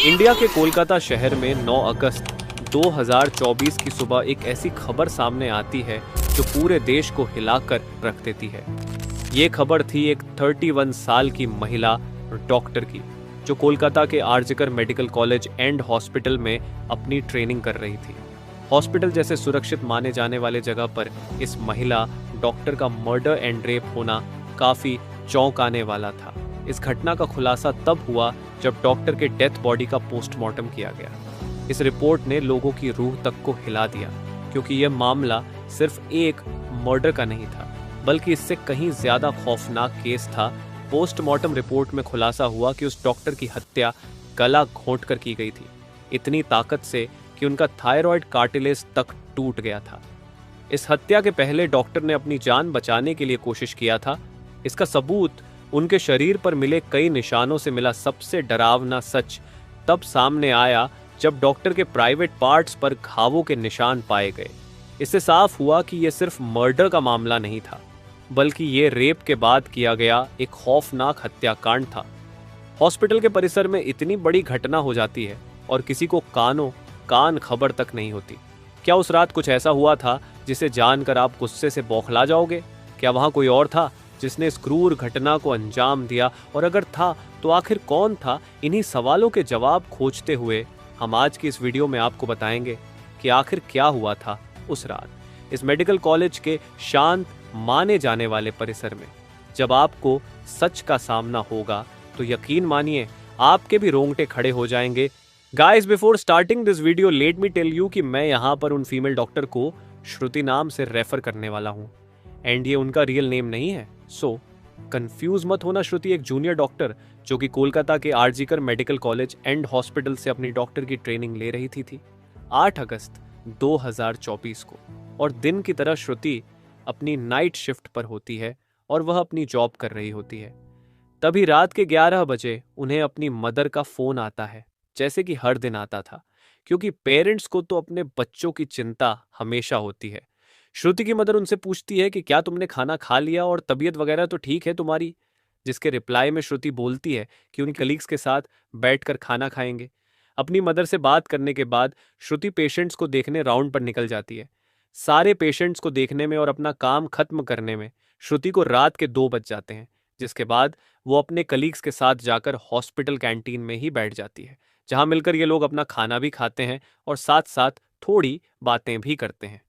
India के कोलकाता शहर में 9 अगस्त 2024 की सुबह एक ऐसी खबर सामने आती है जो पूरे देश को हिलाकर रख देती है। ये खबर थी एक 31 साल की महिला डॉक्टर की, जो कोलकाता के आरजिकर मेडिकल कॉलेज एंड हॉस्पिटल में अपनी ट्रेनिंग कर रही थी। हॉस्पिटल जैसे सुरक्षित माने जाने वाले जगह पर इस महिला डॉक्टर का मर्डर एंड रेप होना काफी चौंकाने वाला था। इस घटना का खुलासा तब हुआ जब डॉक्टर के डेथ बॉडी का पोस्टमार्टम किया गया। इस रिपोर्ट ने लोगों की रूह तक को हिला दिया, क्योंकि यह मामला सिर्फ एक मर्डर का नहीं था, बल्कि इससे कहीं ज्यादा खौफनाक केस था। पोस्टमार्टम रिपोर्ट में खुलासा हुआ कि उस डॉक्टर की हत्या गला घोंटकर की गई थी, इतनी ताकत से कि उनका थायराइड कार्टिलेज तक टूट गया था। इस हत्या के पहले डॉक्टर ने अपनी जान बचाने के लिए कोशिश किया था। इसका सबूत उनके शरीर पर मिले कई निशानों से मिला। सबसे डरावना सच तब सामने आया जब डॉक्टर के प्राइवेट पार्ट्स पर घावों के निशान पाए गए। इससे साफ हुआ कि यह सिर्फ मर्डर का मामला नहीं था, बल्कि ये रेप के बाद किया गया एक खौफनाक हत्याकांड था। हॉस्पिटल के परिसर में इतनी बड़ी घटना हो जाती है और किसी को कान खबर तक नहीं होती। क्या उस रात कुछ ऐसा हुआ था जिसे जानकर आप गुस्से से बौखला जाओगे? क्या वहां कोई और था जिसने इस क्रूर घटना को अंजाम दिया? और अगर था तो आखिर कौन था? इन्हीं सवालों के जवाब खोजते हुए हम आज की इस वीडियो में आपको बताएंगे कि आखिर क्या हुआ था उस रात इस मेडिकल कॉलेज के शांत माने जाने वाले परिसर में। जब आपको सच का सामना होगा तो यकीन मानिए आपके भी रोंगटे खड़े हो जाएंगे। Guys, before starting this video let me tell you कि मैं यहाँ पर उन फीमेल डॉक्टर को श्रुति नाम से रेफर करने वाला हूँ, एंड ये उनका रियल नेम नहीं है। सो कंफ्यूज मत होना। श्रुति एक जूनियर डॉक्टर जो कि कोलकाता के आरजिकर मेडिकल कॉलेज एंड हॉस्पिटल से अपनी डॉक्टर की ट्रेनिंग ले रही थी 8 अगस्त 2024 को। और दिन की तरह श्रुति अपनी नाइट शिफ्ट पर होती है और वह अपनी जॉब कर रही होती है। तभी रात के 11 बजे उन्हें अपनी मदर का फोन आता है, जैसे कि हर दिन आता था, क्योंकि पेरेंट्स को तो अपने बच्चों की चिंता हमेशा होती है। श्रुति की मदर उनसे पूछती है कि क्या तुमने खाना खा लिया और तबीयत वगैरह तो ठीक है तुम्हारी? जिसके रिप्लाई में श्रुति बोलती है कि उन कलीग्स के साथ बैठकर खाना खाएंगे। अपनी मदर से बात करने के बाद श्रुति पेशेंट्स को देखने राउंड पर निकल जाती है। सारे पेशेंट्स को देखने में और अपना काम खत्म करने में श्रुति को रात के 2 बज जाते हैं, जिसके बाद वो अपने कलीग्स के साथ जाकर हॉस्पिटल कैंटीन में ही बैठ जाती है, जहां मिलकर ये लोग अपना खाना भी खाते हैं और साथ साथ थोड़ी बातें भी करते हैं।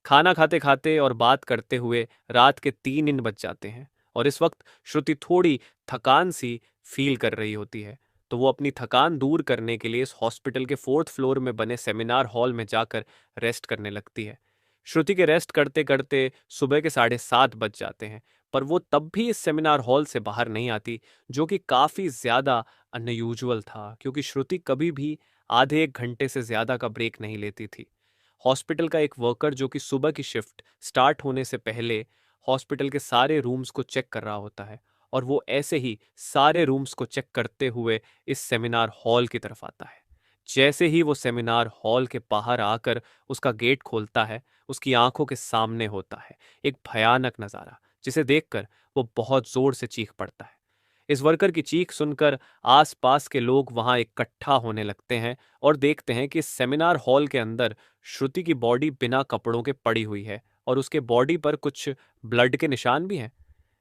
खाना खाते खाते और बात करते हुए रात के 3 बज जाते हैं और इस वक्त श्रुति थोड़ी थकान सी फील कर रही होती है, तो वो अपनी थकान दूर करने के लिए इस हॉस्पिटल के 4th फ्लोर में बने सेमिनार हॉल में जाकर रेस्ट करने लगती है। श्रुति के रेस्ट करते करते सुबह के 7:30 बज जाते हैं, पर वो तब भी इस सेमिनार हॉल से बाहर नहीं आती, जो कि काफ़ी ज़्यादा अनयूजुअल था, क्योंकि श्रुति कभी भी आधे 1 घंटे से ज़्यादा का ब्रेक नहीं लेती थी। हॉस्पिटल का एक वर्कर जो कि सुबह की शिफ्ट स्टार्ट होने से पहले हॉस्पिटल के सारे रूम्स को चेक कर रहा होता है, और वो ऐसे ही सारे रूम्स को चेक करते हुए इस सेमिनार हॉल की तरफ आता है। जैसे ही वो सेमिनार हॉल के बाहर आकर उसका गेट खोलता है, उसकी आंखों के सामने होता है एक भयानक नज़ारा, जिसे देखकर वो बहुत जोर से चीख पड़ता है। इस वर्कर की चीख सुनकर आसपास के लोग वहां इकट्ठा होने लगते हैं और देखते हैं कि सेमिनार हॉल के अंदर श्रुति की बॉडी बिना कपड़ों के पड़ी हुई है और उसके बॉडी पर कुछ ब्लड के निशान भी हैं।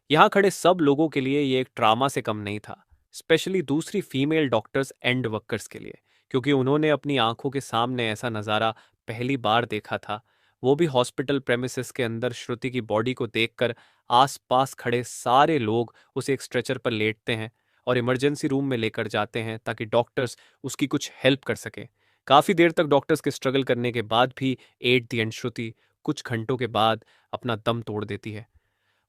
यहाँ खड़े सब लोगों के लिए ये एक ट्रामा से कम नहीं था, स्पेशली दूसरी फीमेल डॉक्टर्स एंड वर्कर्स के लिए, क्योंकि उन्होंने अपनी आंखों के सामने ऐसा नज़ारा पहली बार देखा था। वो भी हॉस्पिटल प्रेमिसेस के अंदर श्रुति की बॉडी को देखकर आसपास खड़े सारे लोग उसे एक स्ट्रेचर पर लेटते हैं और इमरजेंसी रूम में लेकर जाते हैं ताकि डॉक्टर्स उसकी कुछ हेल्प कर सकें। काफ़ी देर तक डॉक्टर्स के स्ट्रगल करने के बाद भी एट द एंड श्रुति कुछ घंटों के बाद अपना दम तोड़ देती है।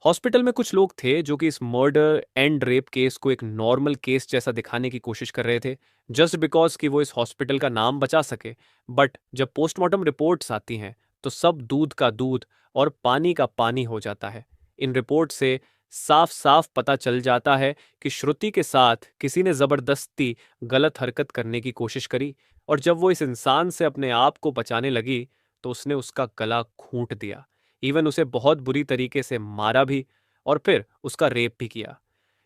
हॉस्पिटल में कुछ लोग थे जो कि इस मर्डर एंड रेप केस को एक नॉर्मल केस जैसा दिखाने की कोशिश कर रहे थे, जस्ट बिकॉज कि वो इस हॉस्पिटल का नाम बचा सके। बट जब पोस्टमार्टम रिपोर्ट्स आती हैं तो सब दूध का दूध और पानी का पानी हो जाता है। इन रिपोर्ट से साफ साफ पता चल जाता है कि श्रुति के साथ किसी ने जबरदस्ती गलत हरकत करने की कोशिश करी, और जब वो इस इंसान से अपने आप को बचाने लगी तो उसने उसका गला घूंट दिया, इवन उसे बहुत बुरी तरीके से मारा भी और फिर उसका रेप भी किया।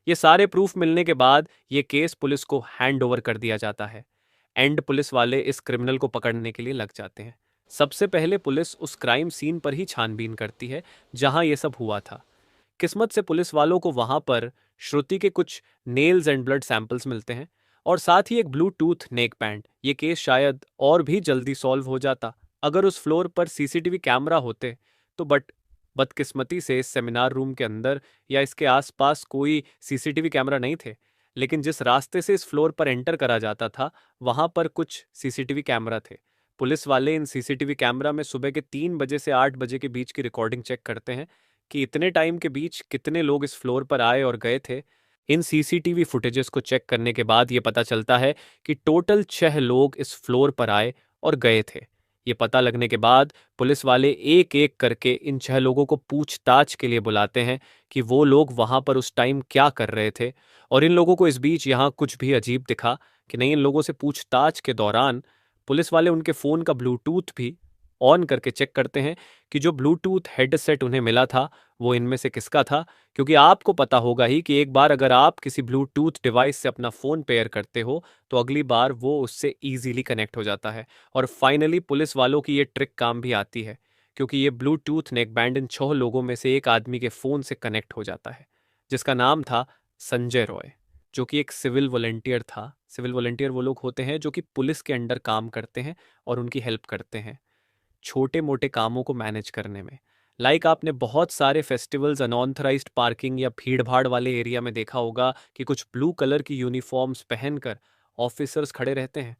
ये सारे प्रूफ मिलने के बाद ये केस पुलिस को हैंड ओवर कर दिया जाता है। एंड पुलिस वाले इस क्रिमिनल को पकड़ने के लिए लग जाते हैं। सबसे पहले पुलिस उस क्राइम सीन पर ही छानबीन करती है जहां ये सब हुआ था। किस्मत से पुलिस वालों को वहां पर श्रुति के कुछ नेल्स एंड ब्लड सैंपल्स मिलते हैं और साथ ही एक ब्लूटूथ नेक बैंड। ये केस शायद और भी जल्दी सॉल्व हो जाता अगर उस फ्लोर पर सीसीटीवी कैमरा होते तो, बट बदकिस्मती से इस सेमिनार रूम के अंदर या इसके आसपास कोई सीसीटीवी कैमरा नहीं थे। लेकिन जिस रास्ते से इस फ्लोर पर एंटर करा जाता था वहां पर कुछ सीसीटीवी कैमरा थे। पुलिस वाले इन सीसीटीवी कैमरा में सुबह के 3 बजे से 8 बजे के बीच की रिकॉर्डिंग चेक करते हैं कि इतने टाइम के बीच कितने लोग इस फ्लोर पर आए और गए थे। इन सीसीटीवी फुटेजेस को चेक करने के बाद ये पता चलता है कि टोटल 6 लोग इस फ्लोर पर आए और गए थे। ये पता लगने के बाद पुलिस वाले एक एक करके इन 6 लोगों को पूछताछ के लिए बुलाते हैं कि वो लोग वहां पर उस टाइम क्या कर रहे थे। और इन लोगों को इस बीच यहाँ कुछ भी अजीब दिखा कि नहीं, इन लोगों से पूछताछ के दौरान पुलिस वाले उनके फ़ोन का ब्लूटूथ भी ऑन करके चेक करते हैं कि जो ब्लूटूथ हेडसेट उन्हें मिला था वो इनमें से किसका था। क्योंकि आपको पता होगा ही कि एक बार अगर आप किसी ब्लूटूथ डिवाइस से अपना फ़ोन पेयर करते हो तो अगली बार वो उससे ईजिली कनेक्ट हो जाता है। और फाइनली पुलिस वालों की ये ट्रिक काम भी आती है क्योंकि ये ब्लूटूथ नेकबैंड इन 6 लोगों में से एक आदमी के फ़ोन से कनेक्ट हो जाता है जिसका नाम था संजय रॉय, जो कि एक सिविल वॉलंटियर था। सिविल वॉलंटियर वो लोग होते हैं जो कि पुलिस के अंडर काम करते हैं और उनकी हेल्प करते हैं छोटे मोटे कामों को मैनेज करने में। लाइक आपने बहुत सारे फेस्टिवल्स अनऑथराइज्ड पार्किंग या भीड़ भाड़ वाले एरिया में देखा होगा कि कुछ ब्लू कलर की यूनिफॉर्म्स पहनकर ऑफिसर्स खड़े रहते हैं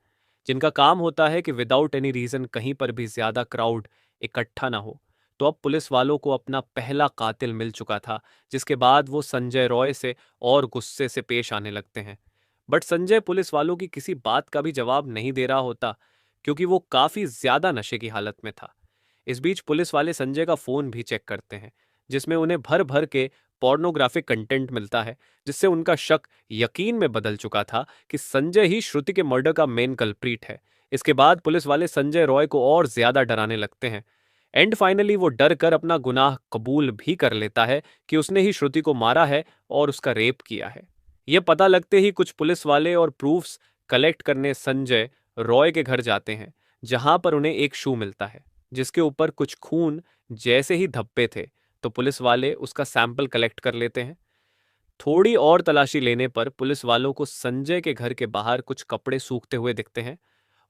जिनका काम होता है कि विदाउट एनी रीजन कहीं पर भी ज्यादा क्राउड इकट्ठा ना हो। तो अब पुलिस वालों को अपना पहला कातिल मिल चुका था जिसके बाद वो संजय रॉय से और गुस्से से पेश आने लगते हैं। बट संजय पुलिस वालों की किसी बात का भी जवाब नहीं दे रहा होता क्योंकि वो काफी ज्यादा नशे की हालत में था। इस बीच पुलिस वाले संजय का फोन भी चेक करते हैं जिसमें उन्हें भर भर के पोर्नोग्राफिक कंटेंट मिलता है जिससे उनका शक यकीन में बदल चुका था कि संजय ही श्रुति के मर्डर का मेन कल्प्रीट है। इसके बाद पुलिस वाले संजय रॉय को और ज्यादा डराने लगते हैं एंड फाइनली वो डर कर अपना गुनाह कबूल भी कर लेता है कि उसने ही श्रुति को मारा है और उसका रेप किया है। यह पता लगते ही कुछ पुलिस वाले और प्रूफ्स कलेक्ट करने संजय रॉय के घर जाते हैं जहां पर उन्हें एक शू मिलता है जिसके ऊपर कुछ खून जैसे ही धब्बे थे। तो पुलिस वाले उसका सैंपल कलेक्ट कर लेते हैं। थोड़ी और तलाशी लेने पर पुलिस वालों को संजय के घर के बाहर कुछ कपड़े सूखते हुए दिखते हैं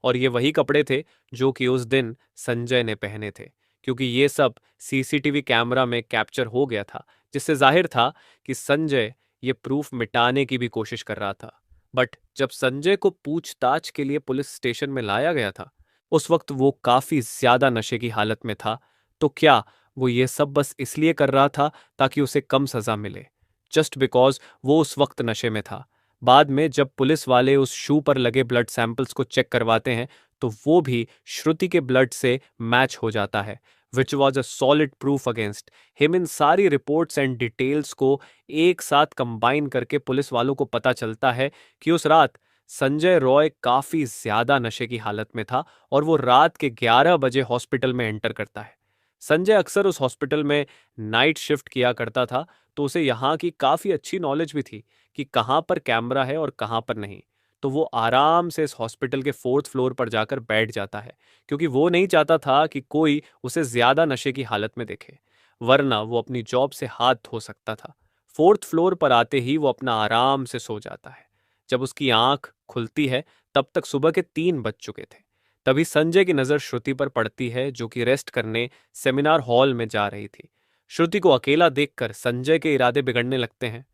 और ये वही कपड़े थे जो कि उस दिन संजय ने पहने थे क्योंकि ये सब सीसीटीवी कैमरा में कैप्चर हो गया था जिससे जाहिर था कि संजय ये प्रूफ मिटाने की भी कोशिश कर रहा था। बट जब संजय को पूछताछ के लिए पुलिस स्टेशन में लाया गया था उस वक्त वो काफी ज्यादा नशे की हालत में था। तो क्या वो ये सब बस इसलिए कर रहा था ताकि उसे कम सजा मिले, जस्ट बिकॉज वो उस वक्त नशे में था। बाद में जब पुलिस वाले उस शू पर लगे ब्लड सैंपल्स को चेक करवाते हैं तो वो भी श्रुति के ब्लड से मैच हो जाता है which was a solid proof against him. इन सारी रिपोर्ट्स एंड डिटेल्स को एक साथ कंबाइन करके पुलिस वालों को पता चलता है कि उस रात संजय रॉय काफी ज्यादा नशे की हालत में था और वो रात के 11 बजे हॉस्पिटल में एंटर करता है। संजय अक्सर उस हॉस्पिटल में नाइट शिफ्ट किया करता था तो उसे यहाँ की काफी अच्छी नॉलेज भी थी कि कहाँ पर कैमरा है और कहाँ पर नहीं। तो वो आराम से इस हॉस्पिटल के 4th फ्लोर पर जाकर बैठ जाता है क्योंकि वो नहीं चाहता था कि कोई उसे ज्यादा नशे की हालत में देखे, वरना वो अपनी जॉब से हाथ धो सकता था। 4th फ्लोर पर आते ही वो अपना आराम से सो जाता है। जब उसकी आंख खुलती है तब तक सुबह के 3 बज चुके थे। तभी संजय की नजर श्रुति पर पड़ती है जो कि रेस्ट करने सेमिनार हॉल में जा रही थी। श्रुति को अकेला देखकर संजय के इरादे बिगड़ने लगते हैं।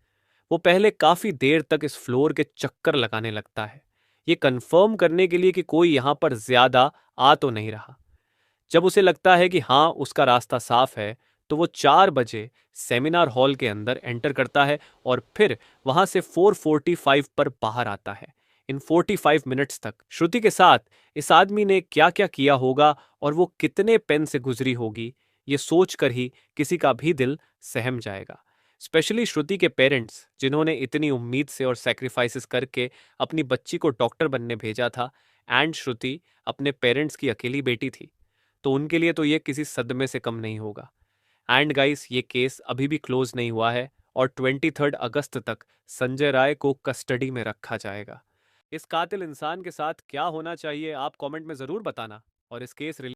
वो पहले काफी देर तक इस फ्लोर के चक्कर लगाने लगता है ये कंफर्म करने के लिए कि कोई यहां पर ज्यादा आ तो नहीं रहा। जब उसे लगता है कि हाँ उसका रास्ता साफ है तो वो 4 बजे सेमिनार हॉल के अंदर एंटर करता है और फिर वहां से 4:45 पर बाहर आता है। इन 45 मिनट्स तक श्रुति के साथ इस आदमी ने क्या क्या किया होगा और वो कितने पेन से गुजरी होगी ये सोचकर ही किसी का भी दिल सहम जाएगा। स्पेशली श्रुति के पेरेंट्स जिन्होंने इतनी उम्मीद से और सेक्रीफाइसेस करके अपनी बच्ची को डॉक्टर बनने भेजा था एंड श्रुति अपने पेरेंट्स की अकेली बेटी थी तो उनके लिए तो ये किसी सदमे से कम नहीं होगा। एंड गाइस ये केस अभी भी क्लोज नहीं हुआ है और 23 अगस्त तक संजय राय को कस्टडी में रखा जाएगा। इस कातिल इंसान के साथ क्या होना चाहिए आप कमेंट में जरूर बताना और इस केस